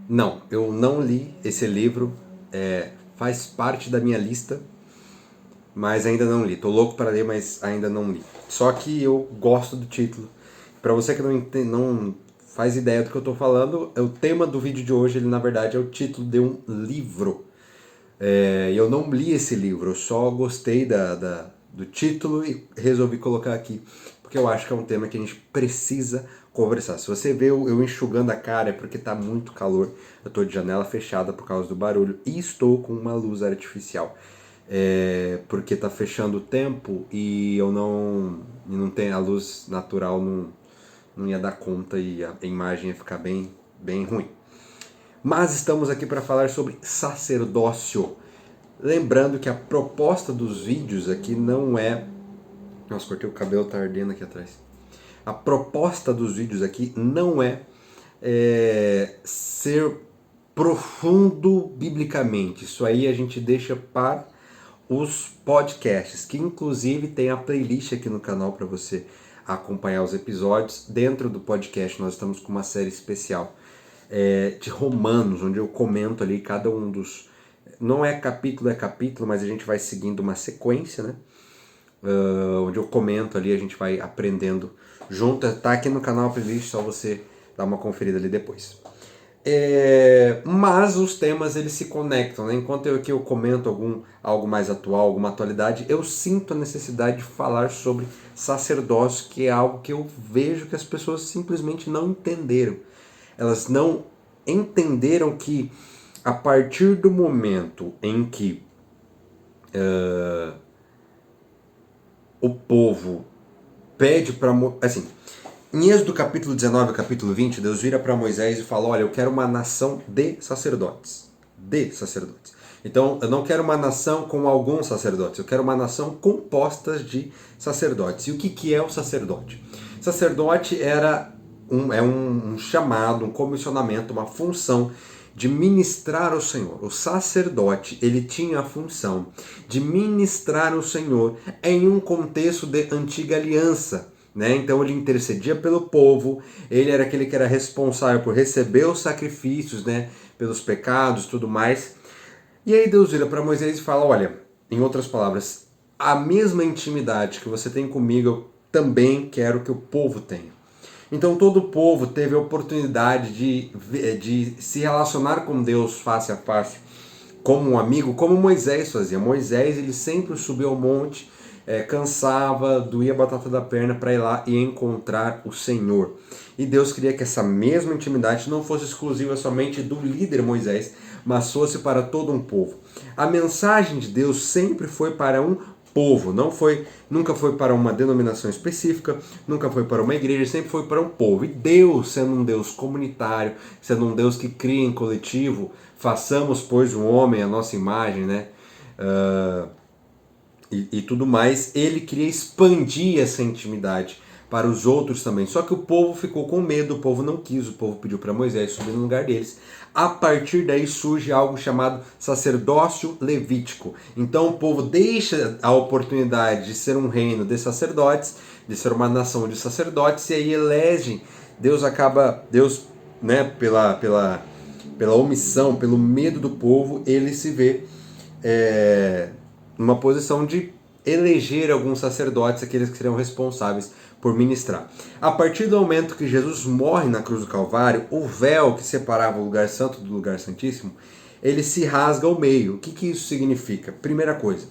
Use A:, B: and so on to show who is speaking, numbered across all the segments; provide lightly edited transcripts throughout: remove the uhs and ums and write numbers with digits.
A: Não, eu não li esse livro, faz parte da minha lista, mas ainda não li. Tô louco para ler, mas ainda não li. Só que eu gosto do título. Para você que não faz ideia do que eu tô falando, o tema do vídeo de hoje, ele na verdade é o título de um livro. Eu não li esse livro, eu só gostei do título e resolvi colocar aqui, porque eu acho que é um tema que a gente precisa conversar. Se você vê eu enxugando a cara é porque tá muito calor, eu tô de janela fechada por causa do barulho e estou com uma luz artificial. Porque tá fechando o tempo e eu não tenho a luz natural, não ia dar conta e a imagem ia ficar bem, bem ruim. Mas estamos aqui para falar sobre sacerdócio. Lembrando que a proposta dos vídeos aqui não é. Nossa, cortei o cabelo, tá ardendo aqui atrás. A proposta dos vídeos aqui não é ser profundo biblicamente. Isso aí a gente deixa para os podcasts, que inclusive tem a playlist aqui no canal para você acompanhar os episódios. Dentro do podcast nós estamos com uma série especial de Romanos, onde eu comento ali cada um dos... Não é capítulo, mas a gente vai seguindo uma sequência, né? Onde eu comento ali, a gente vai aprendendo junto. Tá aqui no canal a playlist, só você dar uma conferida ali depois. Mas os temas eles se conectam, né? Enquanto eu comento algo mais atual, alguma atualidade, eu sinto a necessidade de falar sobre sacerdócio, que é algo que eu vejo que as pessoas simplesmente não entenderam. Elas não entenderam que a partir do momento em que o povo pede para... Assim, em Êxodo capítulo 19, capítulo 20, Deus vira para Moisés e fala: olha, eu quero uma nação de sacerdotes. De sacerdotes. Então, eu não quero uma nação com alguns sacerdotes, eu quero uma nação composta de sacerdotes. E o que é o sacerdote? Sacerdote um chamado, um comissionamento, uma função de ministrar ao Senhor. O sacerdote, ele tinha a função de ministrar ao Senhor em um contexto de antiga aliança. Né? Então ele intercedia pelo povo, ele era aquele que era responsável por receber os sacrifícios, né, pelos pecados e tudo mais. E aí Deus vira para Moisés e fala: olha, em outras palavras, a mesma intimidade que você tem comigo, eu também quero que o povo tenha. Então todo o povo teve a oportunidade de se relacionar com Deus face a face, como um amigo, como Moisés fazia. Moisés ele sempre subiu ao monte, cansava, doía a batata da perna para ir lá e encontrar o Senhor. E Deus queria que essa mesma intimidade não fosse exclusiva somente do líder Moisés, mas fosse para todo um povo. A mensagem de Deus sempre foi para um povo, nunca foi para uma denominação específica, nunca foi para uma igreja, sempre foi para um povo. E Deus, sendo um Deus comunitário, sendo um Deus que cria em coletivo, façamos, pois, um homem à nossa imagem, né? E tudo mais, ele queria expandir essa intimidade para os outros também. Só que o povo ficou com medo, o povo não quis, o povo pediu para Moisés subir no lugar deles. A partir daí surge algo chamado sacerdócio levítico. Então o povo deixa a oportunidade de ser um reino de sacerdotes, de ser uma nação de sacerdotes, e aí elegem, Deus, né, pela omissão, pelo medo do povo, ele se vê numa posição de eleger alguns sacerdotes, aqueles que seriam responsáveis por ministrar. A partir do momento que Jesus morre na cruz do Calvário, o véu que separava o lugar santo do lugar santíssimo, ele se rasga ao meio. O que isso significa? Primeira coisa,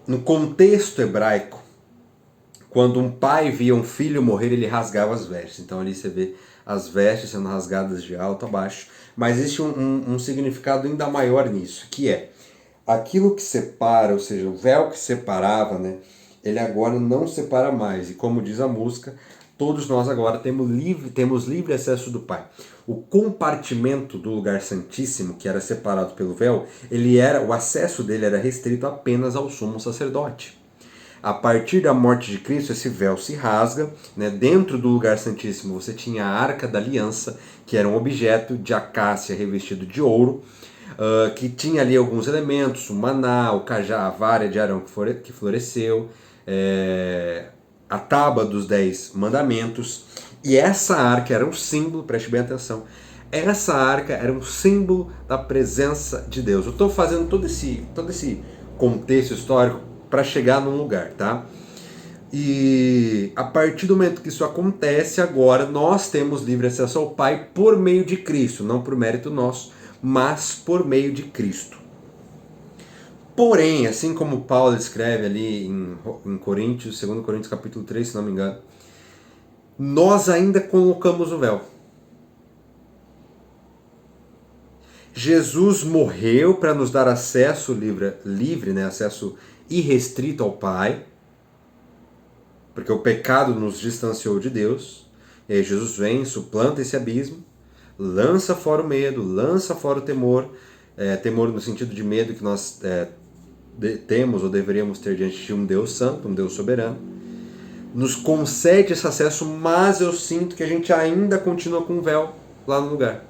A: no contexto hebraico, quando um pai via um filho morrer, ele rasgava as vestes. Então ali você vê as vestes sendo rasgadas de alto a baixo. Mas existe um significado ainda maior nisso, que é aquilo que separa, ou seja, o véu que separava, né, ele agora não separa mais. E como diz a música, todos nós agora temos livre acesso do Pai. O compartimento do lugar santíssimo, que era separado pelo véu, o acesso dele era restrito apenas ao sumo sacerdote. A partir da morte de Cristo, esse véu se rasga, né? Dentro do lugar santíssimo você tinha a Arca da Aliança, que era um objeto de acácia revestido de ouro, que tinha ali alguns elementos, o maná, o cajá, a vara de Arão que floresceu, a tábua dos 10 mandamentos. E essa arca era um símbolo, preste bem atenção, Essa arca era um símbolo da presença de Deus. Eu estou fazendo todo esse contexto histórico para chegar num lugar, tá? E a partir do momento que isso acontece, agora nós temos livre acesso ao Pai por meio de Cristo, não por mérito nosso, mas por meio de Cristo. Porém, assim como Paulo escreve ali em Coríntios, 2 Coríntios capítulo 3, se não me engano, nós ainda colocamos o véu. Jesus morreu para nos dar acesso livre, né, acesso irrestrito ao Pai, porque o pecado nos distanciou de Deus. E aí Jesus vem, suplanta esse abismo, lança fora o medo, lança fora o temor, temor no sentido de medo que nós temos ou deveríamos ter diante de um Deus santo, um Deus soberano. Nos concede esse acesso, mas eu sinto que a gente ainda continua com um véu lá no lugar.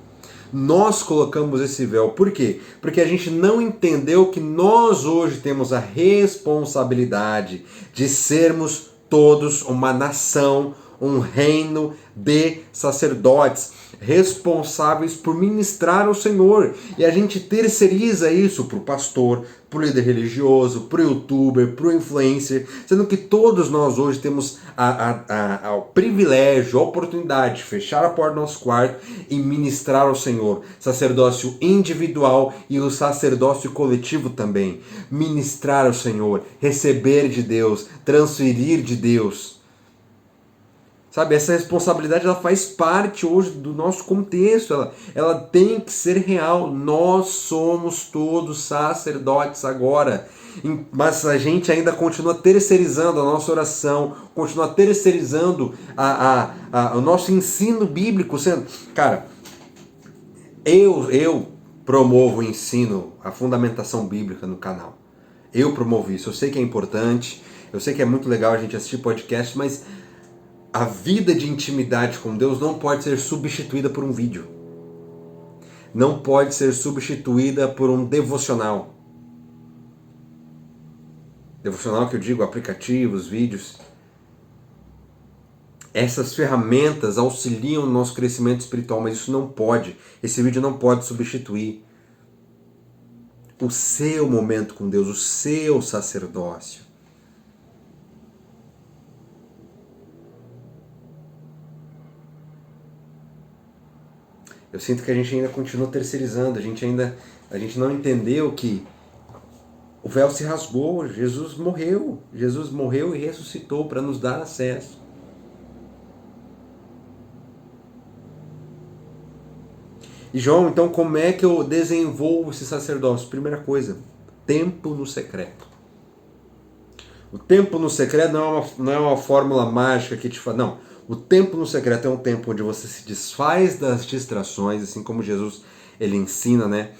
A: Nós colocamos esse véu. Por quê? Porque a gente não entendeu que nós hoje temos a responsabilidade de sermos todos uma nação, um reino de sacerdotes responsáveis por ministrar ao Senhor. E a gente terceiriza isso para o pastor, para o líder religioso, para o youtuber, para o influencer, sendo que todos nós hoje temos o privilégio, a oportunidade de fechar a porta do nosso quarto e ministrar ao Senhor. Sacerdócio individual e o sacerdócio coletivo também. Ministrar ao Senhor, receber de Deus, transferir de Deus. Sabe, essa responsabilidade ela faz parte hoje do nosso contexto, ela tem que ser real. Nós somos todos sacerdotes agora, mas a gente ainda continua terceirizando a nossa oração, continua terceirizando o nosso ensino bíblico. Cara, eu promovo o ensino, a fundamentação bíblica no canal. Eu promovo isso, eu sei que é importante, eu sei que é muito legal a gente assistir podcast, mas a vida de intimidade com Deus não pode ser substituída por um vídeo. Não pode ser substituída por um devocional. Devocional que eu digo, aplicativos, vídeos. Essas ferramentas auxiliam no nosso crescimento espiritual, mas isso não pode. Esse vídeo não pode substituir o seu momento com Deus, o seu sacerdócio. Eu sinto que a gente ainda continua terceirizando, a gente não entendeu que o véu se rasgou, Jesus morreu e ressuscitou para nos dar acesso. E João, então como é que eu desenvolvo esse sacerdócio? Primeira coisa, tempo no secreto. O tempo no secreto não é uma fórmula mágica que te fala, não. O tempo no secreto é um tempo onde você se desfaz das distrações, assim como Jesus ele ensina, né?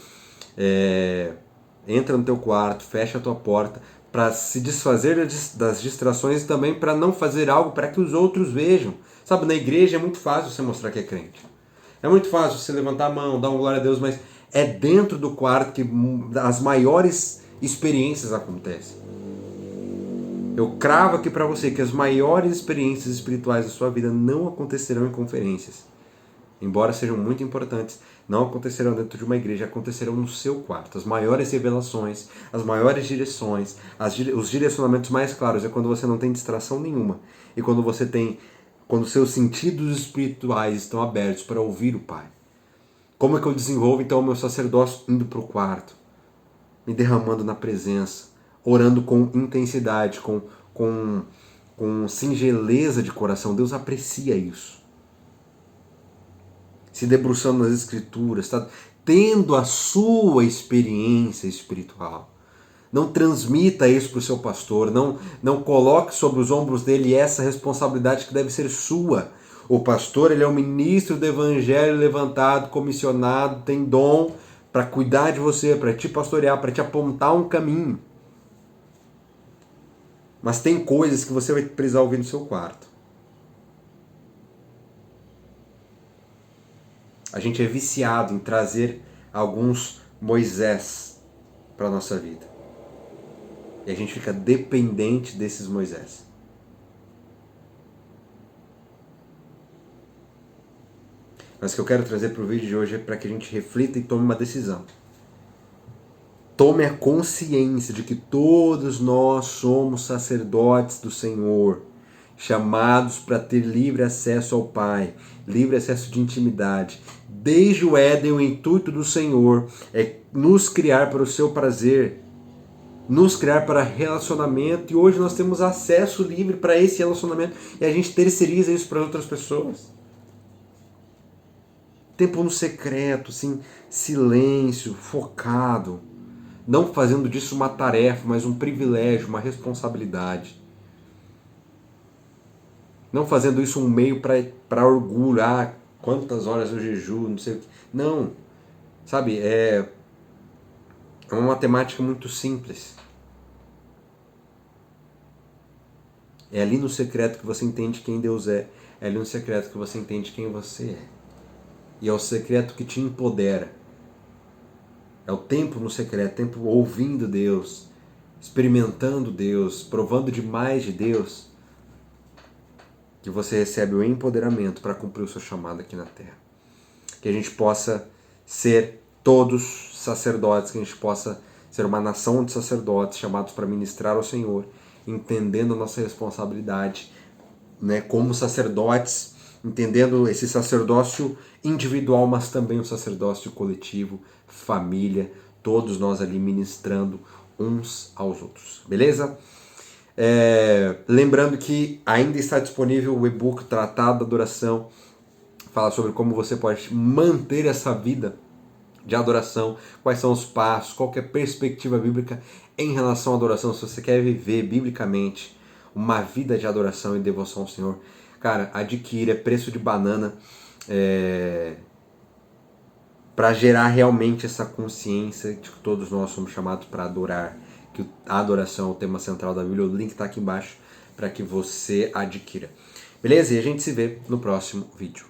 A: Entra no teu quarto, fecha a tua porta, para se desfazer das distrações e também para não fazer algo para que os outros vejam. Sabe, na igreja é muito fácil você mostrar que é crente. É muito fácil você levantar a mão, dar uma glória a Deus, mas é dentro do quarto que as maiores experiências acontecem. Eu cravo aqui para você que as maiores experiências espirituais da sua vida não acontecerão em conferências. Embora sejam muito importantes, não acontecerão dentro de uma igreja, acontecerão no seu quarto. As maiores revelações, as maiores direções, os direcionamentos mais claros é quando você não tem distração nenhuma. E quando seus sentidos espirituais estão abertos para ouvir o Pai. Como é que eu desenvolvo então o meu sacerdócio? Indo para o quarto, me derramando na presença, orando com intensidade, com singeleza de coração. Deus aprecia isso. Se debruçando nas Escrituras, tá? Tendo a sua experiência espiritual. Não transmita isso para o seu pastor, não coloque sobre os ombros dele essa responsabilidade que deve ser sua. O pastor ele é o ministro do evangelho levantado, comissionado, tem dom para cuidar de você, para te pastorear, para te apontar um caminho. Mas tem coisas que você vai precisar ouvir no seu quarto. A gente é viciado em trazer alguns Moisés para a nossa vida. E a gente fica dependente desses Moisés. Mas o que eu quero trazer para o vídeo de hoje é para que a gente reflita e tome uma decisão. Tome a consciência de que todos nós somos sacerdotes do Senhor, chamados para ter livre acesso ao Pai, livre acesso de intimidade. Desde o Éden, o intuito do Senhor é nos criar para o seu prazer, nos criar para relacionamento, e hoje nós temos acesso livre para esse relacionamento e a gente terceiriza isso para outras pessoas. Tempo no secreto, assim, silêncio, focado, não fazendo disso uma tarefa, mas um privilégio, uma responsabilidade. Não fazendo isso um meio para orgulho, quantas horas eu jejuo, não sei o que. Não, sabe, é uma matemática muito simples. É ali no secreto que você entende quem Deus é ali no secreto que você entende quem você é. E é o secreto que te empodera. É o tempo no secreto, tempo ouvindo Deus, experimentando Deus, provando demais de Deus, que você recebe o empoderamento para cumprir o seu chamado aqui na Terra. Que a gente possa ser todos sacerdotes, que a gente possa ser uma nação de sacerdotes chamados para ministrar ao Senhor, entendendo a nossa responsabilidade, né, como sacerdotes, entendendo esse sacerdócio individual, mas também o sacerdócio coletivo, família, todos nós ali ministrando uns aos outros, beleza? Lembrando que ainda está disponível o e-book Tratado da Adoração, fala sobre como você pode manter essa vida de adoração, quais são os passos, qual que é a perspectiva bíblica em relação à adoração, se você quer viver biblicamente uma vida de adoração e devoção ao Senhor, cara, adquira, preço de banana, para gerar realmente essa consciência de que todos nós somos chamados para adorar, que a adoração é o tema central da Bíblia. O link está aqui embaixo para que você adquira. Beleza? E a gente se vê no próximo vídeo.